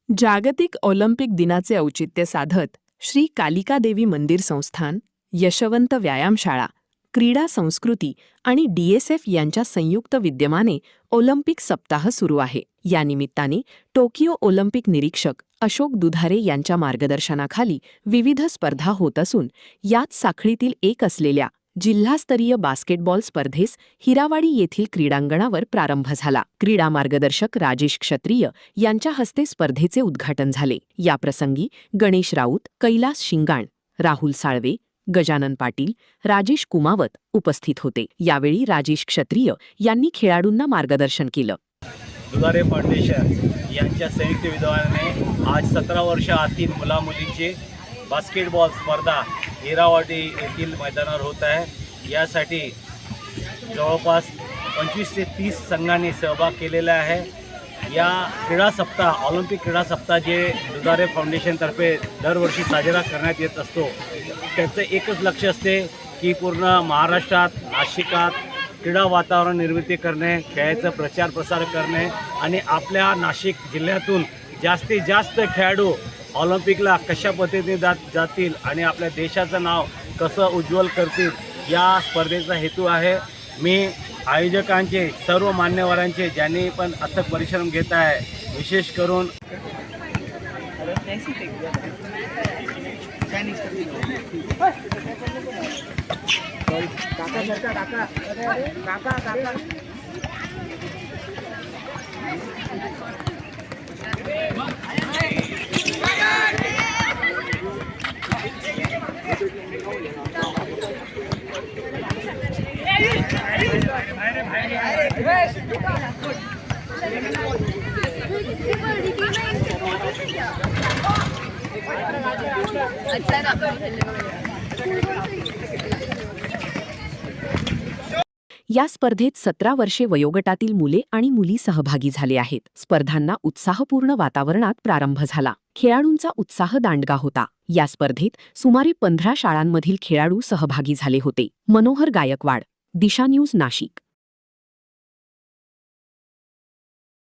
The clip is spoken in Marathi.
जागतिक ऑलिम्पिक दिनाचे औचित्य साधत श्री कालिका देवी मंदिर संस्थान, यशवंत व्यायामशाळा, क्रीडा संस्कृती आणि DSF यांच्या संयुक्त विद्यमाने ऑलिम्पिक सप्ताह सुरू आहे. या निमित्ताने टोकियो ऑलिम्पिक निरीक्षक अशोक दुधारे यांच्या मार्गदर्शनाखाली विविध स्पर्धा होत असून यात साखळीतील एक असलेल्या जिल्हास्तरीय बास्केटबॉल स्पर्धेस हिरावाडी येथील क्रीडांगणावर प्रारंभ झाला. क्रीडा मार्गदर्शक राजेश क्षत्रिय यांच्या हस्ते स्पर्धेचे उद्घाटन झाले. याप्रसंगी गणेश राऊत, कैलास शिंगाण, राहुल साळवे, गजानन पाटील, राजेश कुमावत उपस्थित होते. यावेळी राजेश क्षत्रिय यांनी खेळाडूंना मार्गदर्शन केलं. दुधारे फाउंडेशन यांच्या संयुक्त विद्यमाने आज 17 वर्षाआतील मुलामुलींची बास्केटबॉल स्पर्धा हिरावाडी येथील मैदानावर होत आहे. यासाठी जवळपास 25 ते 30 संघांनी सहभाग केलेला आहे. या क्रीडा सप्ताह ऑलिम्पिक क्रीडा सप्ताह जे दुधारे फाउंडेशनतर्फे दरवर्षी साजरा करण्यात येत असतो, त्याचं एकच लक्ष असते की पूर्ण महाराष्ट्रात, नाशिकात क्रीडा वातावरण निर्मिती करणे, खेळाचा प्रचार प्रसार करणे आणि आपल्या नाशिक जिल्ह्यातून जास्तीत जास्त खेळाडू ऑलिम्पिकला कशा पद्धतीने जातील आणि आपल्या देशाचं नाव कसं उज्ज्वल करतील, या स्पर्धेचा हेतू आहे. मी आयोजकांचे, सर्व मान्यवरांचे, ज्यांनी पण अथक परिश्रम घेत आहे, विशेष करून या स्पर्धेत 17 वर्षे वयोगटातील मुले आणि मुली सहभागी झाले आहेत. स्पर्धांना उत्साहपूर्ण वातावरणात प्रारंभ झाला. खेळाडूंचा उत्साह दांडगा होता. या स्पर्धेत सुमारे 15 शाळांमधील खेळाडू सहभागी झाले होते. मनोहर गायकवाड, दिशा न्यूज, नाशिक.